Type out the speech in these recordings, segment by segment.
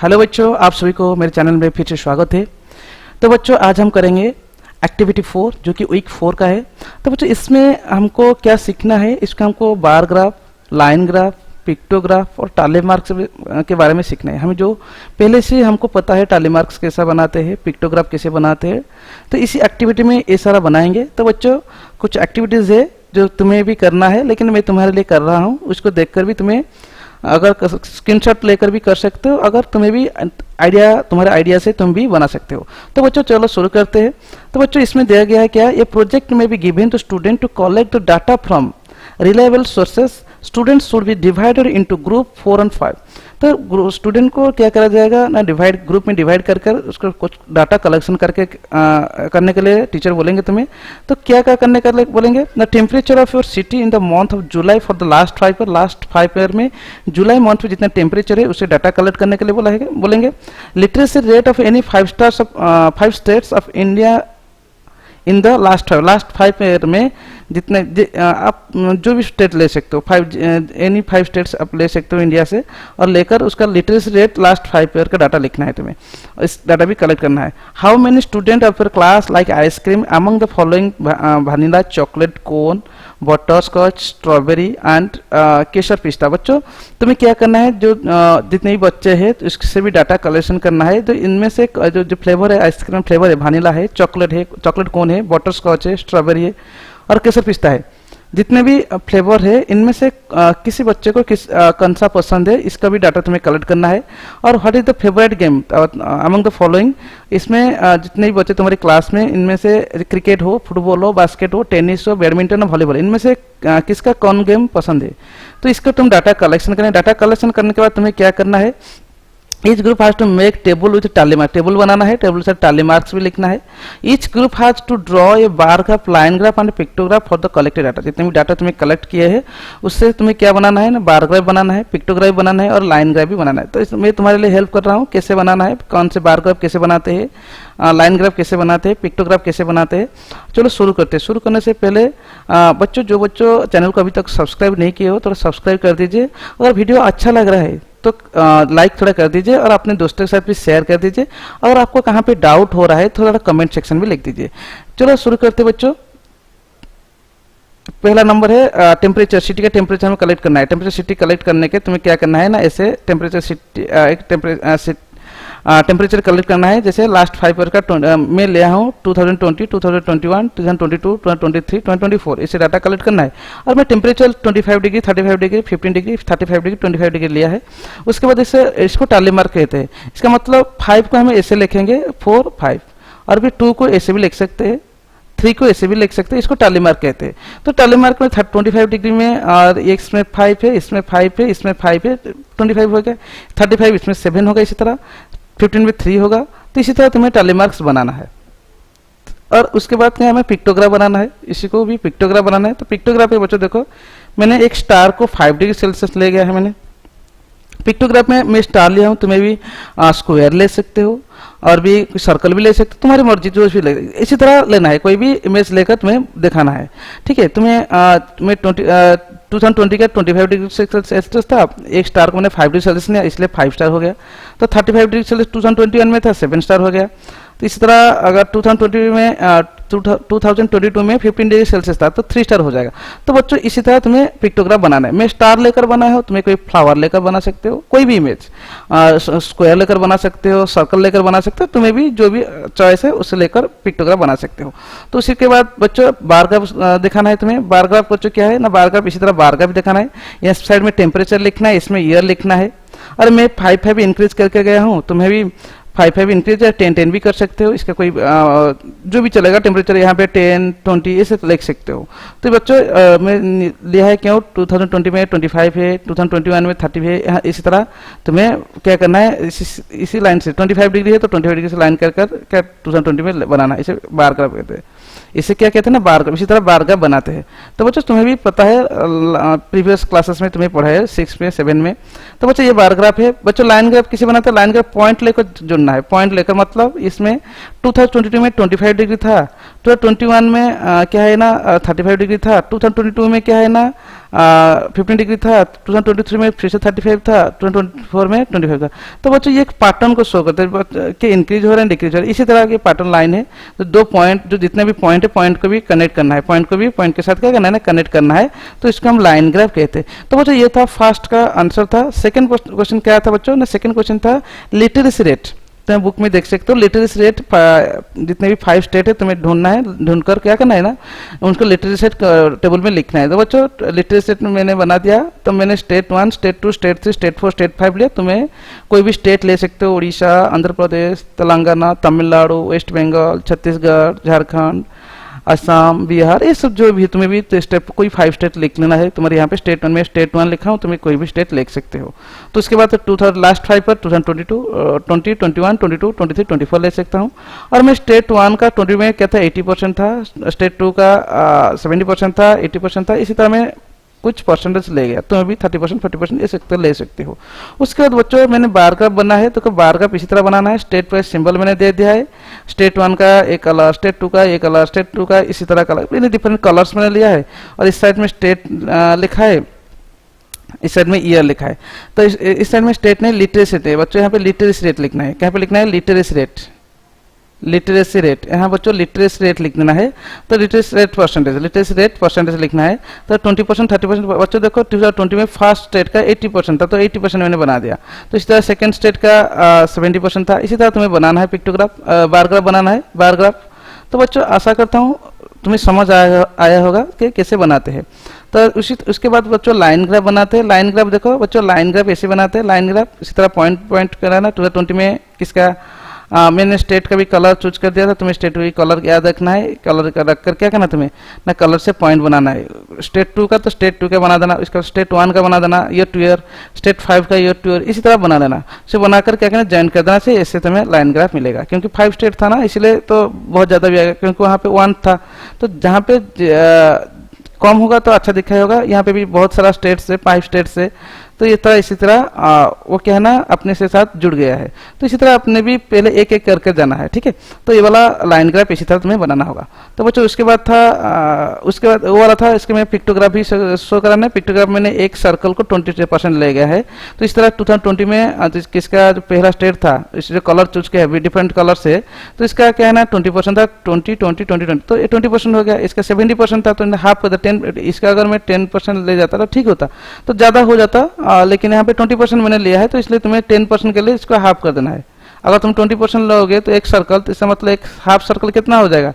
Hello बच्चों, आप सभी को मेरे चैनल में फिर से स्वागत है। तो बच्चों आज हम करेंगे एक्टिविटी 4 जो कि वीक 4 का है। तो बच्चों इसमें हमको क्या सीखना है, इसका हमको बार ग्राफ, लाइन ग्राफ, पिक्टोग्राफ और टाली मार्क्स के बारे में सीखना है। हमें जो पहले से हमको पता है टाली मार्क्स कैसा बनाते हैं, पिक्टोग्राफ कैसे बनाते हैं, तो इसी एक्टिविटी में ये सारा बनाएंगे। तो बच्चों कुछ एक्टिविटीज़ है जो तुम्हें भी करना है, लेकिन मैं तुम्हारे लिए कर रहा हूँ, उसको देखकर भी तुम्हें अगर स्क्रीनशॉट लेकर भी कर सकते हो, अगर तुम्हें भी आइडिया, तुम्हारे आइडिया से तुम भी बना सकते हो। तो बच्चों चलो शुरू करते हैं। तो बच्चों इसमें दिया गया है क्या, ये प्रोजेक्ट में भी given to student to collect the data from reliable sources. Students should be divided into group 4 और 5। तो स्टूडेंट को क्या करा जाएगा ना, ग्रुप में डिवाइड कर उसको कुछ डाटा कलेक्शन करके करने के लिए टीचर बोलेंगे तुम्हें। तो क्या क्या करने के लिए बोलेंगे ना, temperature of your city in the month of July for the last 5 year में जुलाई मंथ में जितना टेम्परेचर है उसे डाटा कलेक्ट करने के लिए बोलेंगे। Literacy rate of any 5 states of India in the last 5 year में जितने आप जो भी स्टेट ले सकते हो, एनी 5 स्टेट्स आप ले सकते हो इंडिया से, और लेकर उसका लिटरेसी रेट लास्ट 5 ईयर का डाटा लिखना है तुम्हें, इस डाटा भी कलेक्ट करना है। How many student of your class like ice cream among the following vanilla, chocolate cone, butterscotch, strawberry and kesar pista. बच्चों तुम्हें क्या करना है, जो जितने भी बच्चे हैं तो इससे भी डाटा कलेक्शन करना है। तो इनमें से जो फ्लेवर है, आइसक्रीम फ्लेवर है, वनीला है, चॉकलेट कोन है, बटर स्कॉच है, स्ट्रॉबेरी है और केसर पिस्ता है, जितने भी फ्लेवर है इनमें से किसी बच्चे को कौन सा पसंद है, इसका भी डाटा तुम्हें कलेक्ट करना है। और what is the favourite game among the following, इसमें जितने भी बच्चे तुम्हारी क्लास में, इनमें से क्रिकेट हो, फुटबॉल हो, बास्केट हो, टेनिस हो, बैडमिंटन हो, वॉलीबॉल, इनमें से किसका कौन गेम पसंद है, तो इसका तुम डाटा कलेक्शन करना है। डाटा कलेक्शन करने के बाद तुम्हें क्या करना है, each group has to make table with tally mark, table बनाना है, टेबल से टाली मार्क्स भी लिखना है। Each group has to draw a bar graph, line graph and pictograph for the collected data. जितने भी डाटा तुम्हें कलेक्ट किए हैं उससे तुम्हें क्या बनाना है ना, बार ग्राफ बनाना है, पिक्टोग्राफ बनाना है और लाइन ग्राफ भी बनाना है। तो इसमें तुम्हारे लिए हेल्प कर रहा हूँ कैसे बनाना है, कौन से बार ग्राफ कैसे बनाते हैं, लाइन ग्राफ कैसे बनाते हैं, पिक्टोग्राफ कैसे बनाते हैं। चलो शुरू करते हैं। शुरू करने से पहले बच्चों, जो बच्चों चैनल को अभी तक सब्सक्राइब नहीं किए हो तो सब्सक्राइब कर दीजिए। अगर वीडियो अच्छा लग रहा है तो लाइक थोड़ा कर दीजिए और अपने दोस्तों के साथ भी शेयर कर दीजिए। अगर आपको कहाँ पे डाउट हो रहा है थोड़ा कमेंट सेक्शन में लिख दीजिए। चलो शुरू करते बच्चों। पहला नंबर है टेम्परेचर, सिटी का टेम्परेचर हमें कलेक्ट करना है। टेम्परेचर सिटी कलेक्ट करने के तुम्हें क्या करना है ना, ऐसे टेम्परेचर सिटी टेम्परेचर कलेक्ट करना है। जैसे लास्ट 5 ईयर का मैं लिया हूँ 2020, 2021, 2022, 2023, 2024, इसे डाटा कलेक्ट करना है। और मैं temperature 25 degree, 35 degree, 15 degree, 35 degree, 25 degree लिया है। उसके बाद इसको टाली मार्क कहते हैं। इसका मतलब 5 को हमें ऐसे लिखेंगे 4, 5, और भी 2 को ऐसे भी लिख सकते हैं, 3 को ऐसे भी लिख सकते हैं, इसको टाली मार्क कहते हैं। तो टाली मार्क में 25 डिग्री में, और इसमें 5 है, इसमें 5 है, इसमें 5 है, 25 हो गया, 35 इसमें 7 होगा, इसी तरह 15 में 3 होगा। तो इसी तरह तुम्हें टाली मार्क्स बनाना है। और उसके बाद क्या हमें पिक्टोग्राफ बनाना है, इसी को भी पिक्टोग्राफ बनाना है। तो पिक्टोग्राफ में बच्चों देखो, मैंने एक स्टार को 5 डिग्री सेल्सियस ले गया है मैंने। पिक्टोग्राफ में मैं स्टार लिया हूँ, तुम्हें भी स्क्वायर ले सकते हो और भी सर्कल भी ले सकते हो, तुम्हारी मर्जी जो भी ले, इसी तरह लेना है। कोई भी इमेज लेकर तुम्हें दिखाना है, ठीक है। तुम्हें 2020 का 25 डिग्री सेल्सियस था, एक स्टार को मैंने 5 डिग्री सेल्सियस लिया, इसलिए 5 स्टार हो गया। तो 35 डिग्री सेल्सियस 2021 में था, 7 स्टार हो गया। तो इसी तरह अगर 2022 में 15 डिग्री सेल्सियस था तो 3 स्टार हो जाएगा। तो बच्चों इसी तरह तुम्हें पिक्टोग्राफ बनाना है। मैं स्टार लेकर बनाया हो, तुम्हें कोई फ्लावर लेकर बना सकते हो, कोई भी इमेज, स्क्वायर लेकर बना सकते हो, सर्कल लेकर बना सकते हो, तुम्हें भी जो भी चॉइस है उसे लेकर पिक्टोग्राफ बना सकते हो। तो उसी के बाद बच्चों बार ग्राफ दिखाना है तुम्हें। बार ग्राफ बच्चों क्या है ना, बार ग्राफ इसी तरह बार ग्राफ दिखाना है। इस साइड में टेम्परेचर लिखना है, इसमें ईयर लिखना है। और मैं 5 इंक्रीज करके गया हूँ, तुम्हें भी 5 इंक्रीज या 10 भी कर सकते हो, इसका कोई जो भी चलेगा। टेम्परेचर यहाँ पे 10, 20 ऐसे लिख सकते हो। तो बच्चों मैं लिया है क्यों, 2020 में 25 है, 2021 में 30 है, यहाँ इसी तरह तुम्हें क्या करना है, इसी लाइन से 25 डिग्री है तो 25 डिग्री से लाइन कर क्या 2020 में बनाना है। इसे बार ग्राफ कहते हैं, इसे क्या कहते हैं ना, बार ग्राफ। इसी तरह बार ग्राफ बनाते हैं। तो बच्चों तुम्हें भी पता है, प्रीवियस क्लासेस में तुम्हें पढ़ा है 6 में, 7 में। तो बच्चों ये बार ग्राफ है। बच्चों लाइन ग्राफ किसे बनाते हैं, लाइन ग्राफ पॉइंट लेकर जुड़ना है। पॉइंट लेकर मतलब इसमें 2022 में 25 डिग्री था, 2021 में क्या है ना 35 डिग्री था, 2022 में क्या है ना 15 डिग्री था, 2023 में फिर से 35 था, 2024 में 25 था। तो बच्चों ये एक पैटर्न को शो करते हैं कि इंक्रीज हो रहा है डिक्रीज हो रहा है। इसी तरह की पैटर्न लाइन है। तो दो पॉइंट, जो जितने भी पॉइंट है, पॉइंट को भी कनेक्ट करना है, पॉइंट को भी पॉइंट के साथ क्या करना है ना, कनेक्ट करना है। तो इसको हम लाइन ग्राफ कहते हैं। तो बच्चों ये था फर्स्ट का आंसर था। सेकंड क्वेश्चन क्या था बच्चों ना, सेकंड क्वेश्चन था लिटरेसी रेट। तुम्हें बुक में देख सकते हो लिटरेसी रेट, जितने भी 5 स्टेट है तुम्हें ढूंढना है, ढूंढकर क्या करना है ना, उनको लिटरेसी रेट टेबल में लिखना है। तो बच्चों लिटरेसी रेट मैंने बना दिया। तो मैंने state 1, state 2, state 3, state 4, state 5 लिया। तुम्हें कोई भी स्टेट ले सकते हो, उड़ीसा, आंध्र प्रदेश, तेलंगाना, तमिलनाडु, वेस्ट बंगाल, छत्तीसगढ़, झारखंड, असम, बिहार, ये सब जो भी तुम्हें भी स्टेट, कोई 5 स्टेट लिख लेना है। तुम्हारे यहाँ पे स्टेट 1 में स्टेट 1 लिखा हूँ, तुम्हें कोई भी स्टेट लिख सकते हो। तो उसके बाद 2000 लास्ट 5 पर 2022, 20, 21, 22, 23, 24 ले सकता हूँ। और मैं स्टेट 1 का 20 में क्या था 80% था, स्टेट 2 का 70% था, 80% था। इसी तरह मैं कुछ परसेंटेज ले गया। तो अभी 30%, 40% ले सकते हो। उसके बाद बच्चों मैंने बार ग्राफ बना है। तो बार ग्राफ इसी तरह बनाना है। स्टेट वाइज सिंबल मैंने दे दिया है। स्टेट 1 का एक कलर, स्टेट 2 का एक कलर, स्टेट 2 का इसी तरह कलर, मैंने डिफरेंट कलर्स मैंने लिया है। और इस साइड में स्टेट लिखा है, इस साइड में ईयर लिखा है। तो इस साइड में स्टेट ने लिटरेसी रेट है बच्चों, यहाँ पे लिटरेसी रेट लिखना है। कहाँ पे लिखना है? Literacy rate, literacy rate. यहाँ बच्चों लिटरेसी रेट लिख देना है। तो लिटरेसी रेट परसेंटेज लिखना है। तो 20%, 30%। बच्चों देखो 2020 में फर्स्ट स्टेट का 80% था, तो 80% मैंने बना दिया। तो इस तरह सेकंड स्टेट का 70% था। इसी तरह तुम्हें बनाना है पिक्टोग्राफ, बार ग्राफ बनाना है, बार ग्राफ। तो बच्चों आशा करता हूँ तुम्हें समझ आया होगा कि कैसे बनाते हैं। तो उसके बाद बच्चों लाइन ग्राफ बनाते हैं। लाइन ग्राफ देखो बच्चों, लाइन ग्राफ ऐसे बनाते हैं। लाइन ग्राफ इसी तरह पॉइंट कराना। 2020 में किसका मैंने स्टेट का भी कलर चूज कर दिया था। तुम्हें स्टेट का कलर याद रखना है। कलर रख कर क्या करना तुम्हें ना, कलर से पॉइंट बनाना है। स्टेट 2 का तो स्टेट 2 का बना देना, इसका स्टेट 1 का बना देना, ईयर टू ईयर, स्टेट 5 का ईयर टू ईयर, इसी तरह बना लेना। से बनाकर क्या करना, ज्वाइन कर देना से, इससे तुम्हें लाइन ग्राफ मिलेगा। क्योंकि 5 स्टेट था ना, इसलिए तो बहुत ज़्यादा भी आएगा, क्योंकि वहाँ पे 1 था। तो जहाँ पे कम होगा तो अच्छा दिखाई होगा। यहाँ पे भी बहुत सारा स्टेट्स है, 5 स्टेट्स है। तो ये तरह इसी तरह वो क्या है ना, अपने से साथ जुड़ गया है। तो इसी तरह अपने भी पहले एक एक करके जाना है, ठीक है। तो ये वाला लाइन ग्राफ इसी तरह तुम्हें बनाना होगा। तो बच्चों उसके बाद था उसके बाद वो वाला था, इसके में पिक्टोग्राफ भी शो कराना है। पिक्टोग्राफ मैंने एक सर्कल को 20% ले गया है। तो इस तरह 2020 में किसका जो पहला स्टेट था, इस जो कलर चूज किया है डिफरेंट कलर से, तो इसका क्या है ना 20% था, 20, 20, 20, 20, तो ये 20% हो गया। इसका 70% था, तो हाफ कर 10। इसका अगर मैं 10% ले जाता तो ठीक होता, तो ज़्यादा हो जाता। लेकिन यहाँ पे 20% मैंने लिया है, तो इसलिए तुम्हें 10% के लिए इसको हाफ कर देना है। अगर तुम 20% लोगे तो एक सर्कल, तो इसका मतलब एक हाफ सर्कल कितना हो जाएगा,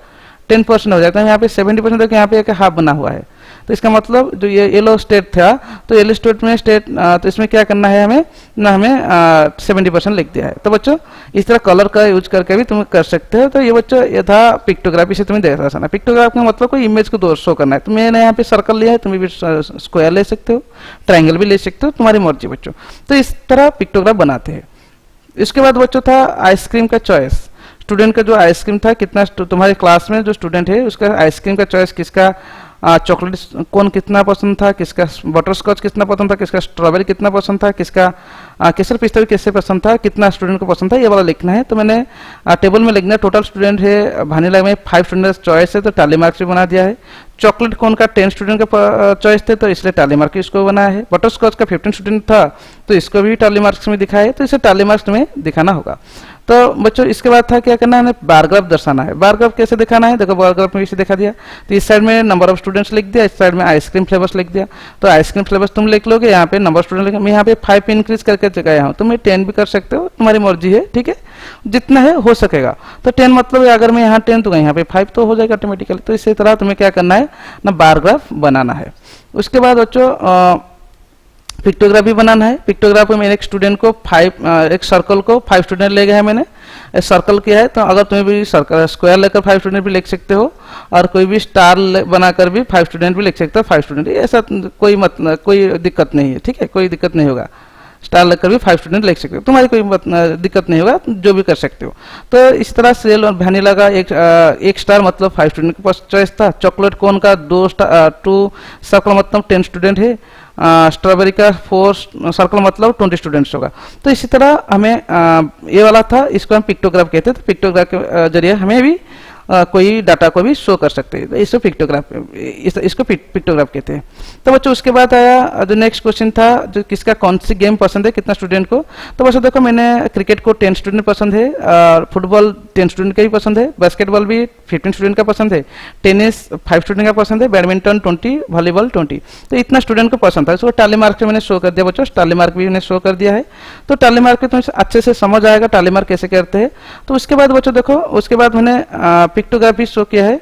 10% हो जाता है। यहाँ पे 70% है, यहाँ पे एक हाफ बना हुआ है। तो इसका मतलब जो ये येलो स्टेट था, तो येलो स्टेट में तो इसमें क्या करना है हमें ना, हमें 70% लिख दिया है। तो बच्चों इस तरह कलर का यूज करके भी तुम कर सकते हो। तो ये बच्चों ये था पिक्टोग्राफी से तुम्हें देख सकना। पिक्टोग्राफ का मतलब कोई इमेज को शो करना है। तो मैंने यहाँ पे सर्कल लिया है, तुम्हें भी स्क्वायर ले सकते हो, ट्राइंगल भी ले सकते हो, तुम्हारी मर्जी बच्चों। तो इस तरह पिक्टोग्राफ बनाते हैं। इसके बाद बच्चों था आइसक्रीम का चॉइस। स्टूडेंट का जो आइसक्रीम था, कितना तुम्हारे क्लास में जो स्टूडेंट है उसका आइसक्रीम का चॉइस किसका, चॉकलेट कौन कितना पसंद था, किसका बटर स्कॉच कितना पसंद था, किसका स्ट्रॉबेरी कितना पसंद था, किसका केसर पिस्ता कैसे पसंद था, कितना स्टूडेंट को पसंद था, ये वाला लिखना है। तो मैंने टेबल में लिखना है। टोटल स्टूडेंट है भानीला में 5 स्टूडेंट चॉइस है, तो टाली मार्क्स भी बना दिया है। चॉकलेट कौन का 10 स्टूडेंट का चॉइस थे, तो इसलिए टाली मार्क्स इसको बनाया है। बटर स्कॉच का 15 स्टूडेंट था, तो इसको भी टाली मार्क्स में दिखाया है। तो इसे टाली मार्क्स में दिखाना होगा। तो बच्चों इसके बाद था क्या करना है, बार ग्राफ दर्शाना है। बार ग्राफ कैसे दिखाना है, देखो बार ग्राफ में इसे दिखा दिया। तो इस साइड में नंबर ऑफ स्टूडेंट्स लिख दिया, इस साइड में आइसक्रीम फ्लेवर्स लिख दिया। तो आइसक्रीम फ्लेवर्स तुम लिख लोगे, यहाँ पे नंबर स्टूडेंट लिख, मैं यहाँ पे 5 इंक्रीज करके जगह हूँ। तुम 10 भी कर सकते हो, तुम्हारी मर्जी है, ठीक है, जितना है हो सकेगा। तो 10 मतलब अगर मैं यहाँ 10 तो यहाँ पे 5 तो हो जाएगा ऑटोमेटिकली। तो इसी तरह तुम्हें क्या करना है ना, बार ग्राफ बनाना है। उसके बाद बच्चों पिक्टोग्राफ भी बनाना है। पिक्टोग्राफ में एक स्टूडेंट को एक सर्कल को 5 स्टूडेंट ले गए हैं, मैंने सर्कल किया है। तो अगर तुम्हें भी सर्कल स्क्वायर लेकर 5 स्टूडेंट भी लिख सकते हो, और कोई भी स्टार बनाकर भी 5 स्टूडेंट भी लिख सकते हो। 5 स्टूडेंट ऐसा कोई दिक्कत नहीं है, ठीक है, कोई दिक्कत नहीं होगा। स्टार लेकर भी 5 स्टूडेंट लिख सकते हो, तुम्हारी कोई दिक्कत नहीं होगा, जो भी कर सकते हो। तो इस तरह सेल और वैनिला का एक स्टार मतलब 5 स्टूडेंट के पास चॉइस था। चॉकलेट कोन का 2 सर्कल मतलब 10 स्टूडेंट है। स्ट्रॉबेरी का 4 सर्कल मतलब 20 स्टूडेंट्स होगा। तो इसी तरह हमें ये वाला था, इसको हम पिक्टोग्राफ कहते हैं। तो पिक्टोग्राफ के जरिए हमें भी कोई डाटा को भी शो कर सकते हैं। इसको पिक्टोग्राफ, इसको पिक्टोग्राफ कहते हैं। तो बच्चों उसके बाद आया जो नेक्स्ट क्वेश्चन था, जो किसका कौन सी गेम पसंद है कितना स्टूडेंट को। तो बच्चों देखो मैंने क्रिकेट को 10 स्टूडेंट पसंद है, और फुटबॉल 10 स्टूडेंट का ही पसंद है, बास्केटबॉल भी 15 स्टूडेंट का पसंद है, टेनिस 5 स्टूडेंट का पसंद है, बैडमिंटन 20, वॉलीबॉल 20। तो इतना स्टूडेंट को पसंद था। इसको टाली मार्क से मैंने शो कर दिया बच्चों, टाली मार्क भी मैंने शो कर दिया है। तो टाली मार्क पे तुम्हें अच्छे से समझ आएगा टाली मार्क कैसे करते हैं। तो उसके बाद बच्चों देखो, उसके बाद मैंने पिक्टोग्राफ भी शो किया है।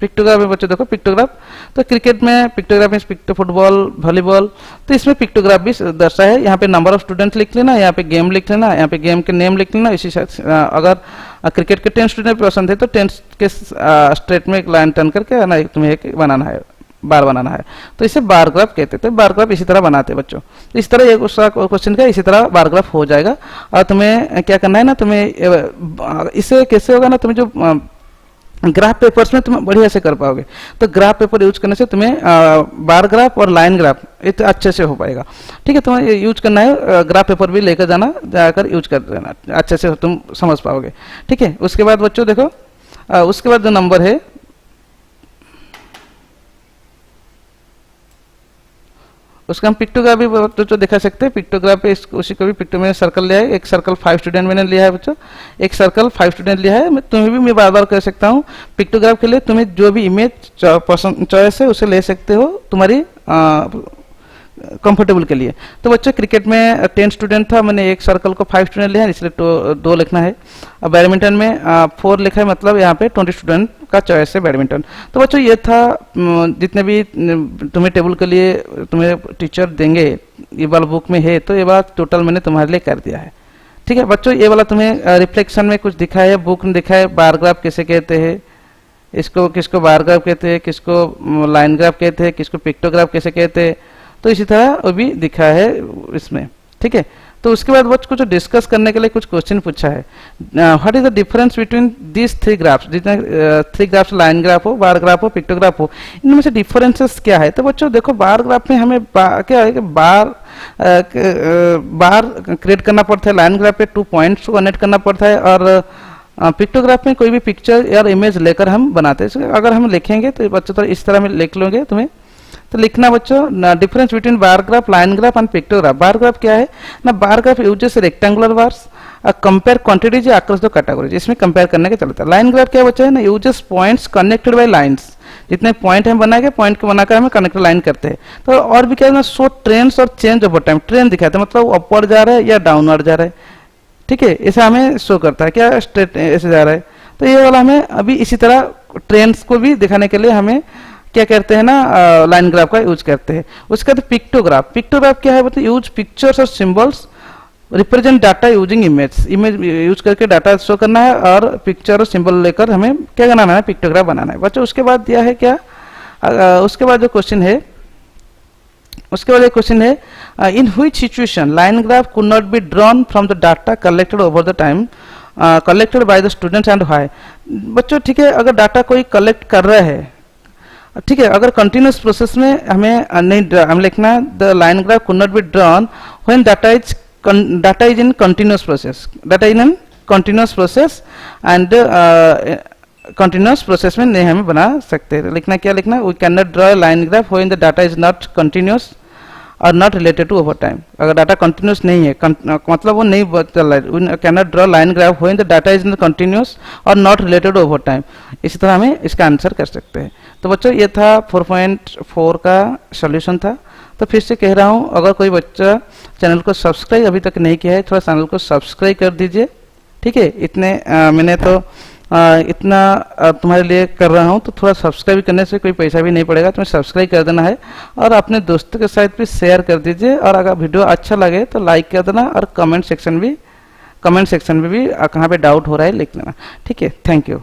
पिक्टोग्राफ में बच्चों देखो पिक्टोग्राफ, तो क्रिकेट में पिक्टोग्राफ में फुटबॉल, वॉलीबॉल, तो इसमें पिक्टोग्राफ भी दर्शा है। यहाँ पे नंबर ऑफ स्टूडेंट लिख लेना, यहाँ पे गेम लिख लेना, यहाँ पे गेम के नेम लिख लेना। इसी अगर क्रिकेट के 10 स्टूडेंट पसंद है तो 10 के स्ट्रेट में एक लाइन टर्न करके ना तुम्हें एक बनाना है, बार बनाना है। तो इसे बार ग्राफ कहते हैं। तो बार ग्राफ इसी तरह बनाते हैं बच्चों। तो इस तरह एक क्वेश्चन का इसी तरह बार ग्राफ हो जाएगा। और तुम्हें क्या करना है ना, तुम्हें इससे कैसे होगा ना, तुम्हें जो ग्राफ पेपर्स में तुम बढ़िया से कर पाओगे। तो ग्राफ पेपर यूज करने से तुम्हें बार ग्राफ और लाइन ग्राफ इतना अच्छे से हो पाएगा। ठीक है, तुम्हें यूज करना है, ग्राफ पेपर भी लेकर जाना, जाकर यूज कर देना, अच्छे से तुम समझ पाओगे। ठीक है, उसके बाद बच्चों देखो, उसके बाद जो नंबर है, उसका हम पिक्टोग्राफ भी बच्चों दिखा सकते हैं। पिक्टोग्राफ पे उसी को भी पिक्टो में सर्कल लिया है, एक सर्कल 5 स्टूडेंट मैंने लिया है बच्चों, एक सर्कल 5 स्टूडेंट लिया है। तुम्हें भी मैं बार बार कह सकता हूँ, पिक्टोग्राफ के लिए तुम्हें जो भी इमेज पसंद चॉइस है उसे ले सकते हो, तुम्हारी कंफर्टेबल के लिए। तो बच्चों क्रिकेट में 10 स्टूडेंट था, मैंने एक सर्कल को 5 स्टूडेंट लिया है, इसलिए 2 लिखना है। अब बैडमिंटन में 4 लिखा है, मतलब यहाँ पे 20 स्टूडेंट का चॉइस है बैडमिंटन। तो बच्चों ये था, जितने भी तुम्हें टेबल के लिए तुम्हें टीचर देंगे, ये वाला बुक में है, तो ये बात टोटल मैंने तुम्हारे लिए कर दिया है। ठीक है बच्चों, ये वाला तुम्हें रिफ्लेक्शन में कुछ दिखा है, बुक में दिखा है, बार ग्राफ कैसे कहते हैं, इसको किसको बार ग्राफ कहते हैं, किसको लाइन ग्राफ कहते हैं, किसको पिक्टोग्राफ कैसे कहते हैं। तो इसी तरह वो भी दिखा है इसमें। ठीक है, तो उसके बाद बच्चों कुछ डिस्कस करने के लिए कुछ क्वेश्चन पूछा है। What is the difference between this 3 graphs, जितने 3 ग्राफ्स, लाइन ग्राफ हो, बार ग्राफ हो, पिक्टोग्राफ हो, इनमें से डिफरेंसेस क्या है। तो बच्चों देखो, बार ग्राफ में हमें क्या है कि बार क्रिएट करना पड़ता है, लाइन ग्राफ पे 2 पॉइंट्स को कनेक्ट करना पड़ता है, और पिक्टोग्राफ में कोई भी पिक्चर या इमेज लेकर हम बनाते हैं। अगर हम लिखेंगे तो बच्चों तो इस तरह में लिख लोगे तुम्हें। तो लिखना बच्चों, difference between bar graph, line graph and pictograph. Bar graph क्या है ना, bar graph uses rectangular bars compare quantities across the categories, इसमें कंपेयर करने के चलता है। लाइन ग्राफ क्या बच्चा है ना, uses points connected by lines, जितने पॉइंट हम बनाएंगे पॉइंट को बनाकर हमें कनेक्टेड लाइन करते हैं। तो और भी क्या है ना, शो ट्रेंड्स और चेंज ओवर टाइम, ट्रेंड दिखाते हैं, मतलब अपवर्ड जा रहा है या डाउनवर्ड जा रहा है। ठीक है, ऐसा हमें शो करता है, क्या स्ट्रेट ऐसे जा रहा है। तो ये वाला हमें अभी इसी तरह ट्रेंड्स को भी दिखाने के लिए हमें क्या करते हैं ना, लाइन ग्राफ का यूज करते हैं। उसके बाद पिक्टोग्राफ, पिक्टोग्राफ क्या है मतलब, यूज पिक्चर्स और symbols represent data using image, image use करके डाटा शो करना है, और पिक्चर और सिंबल लेकर हमें क्या बनाना है, पिक्टोग्राफ बनाना है बच्चों। उसके बाद दिया है क्या, उसके बाद जो क्वेश्चन है, उसके बाद एक क्वेश्चन है, in which situation line graph could not be drawn from the data collected over the time collected by the students and why. बच्चों ठीक है, अगर डाटा कोई कलेक्ट कर रहा है, ठीक है, अगर कंटिन्यूस प्रोसेस में हमें नहीं हम लिखना, the line graph could not be drawn when data is in continuous process, data in continuous process and continuous process में नहीं हमें बना सकते। लिखना क्या लिखना, we can not draw line graph when the data is not continuous और not related to over time. अगर डाटा कंटिन्यूस नहीं है, मतलब वो नहीं चल रहा है, can not draw line graph when the data is continuous और नॉट रिलेटेड ओवर टाइम। इसी तरह हमें इसका आंसर कर सकते हैं। तो बच्चों ये था 4.4 का सॉल्यूशन था। तो फिर से कह रहा हूँ, अगर कोई बच्चा चैनल को सब्सक्राइब अभी तक नहीं किया है, थोड़ा चैनल को सब्सक्राइब कर दीजिए। ठीक है, इतने मैंने तो इतना तुम्हारे लिए कर रहा हूँ, तो थोड़ा सब्सक्राइब करने से कोई पैसा भी नहीं पड़ेगा, तुम्हें सब्सक्राइब कर देना है और अपने दोस्तों के साथ भी शेयर कर दीजिए। और अगर वीडियो अच्छा लगे तो लाइक कर देना, और कमेंट सेक्शन में भी कहाँ पे डाउट हो रहा है लिख देना। ठीक है, थैंक यू।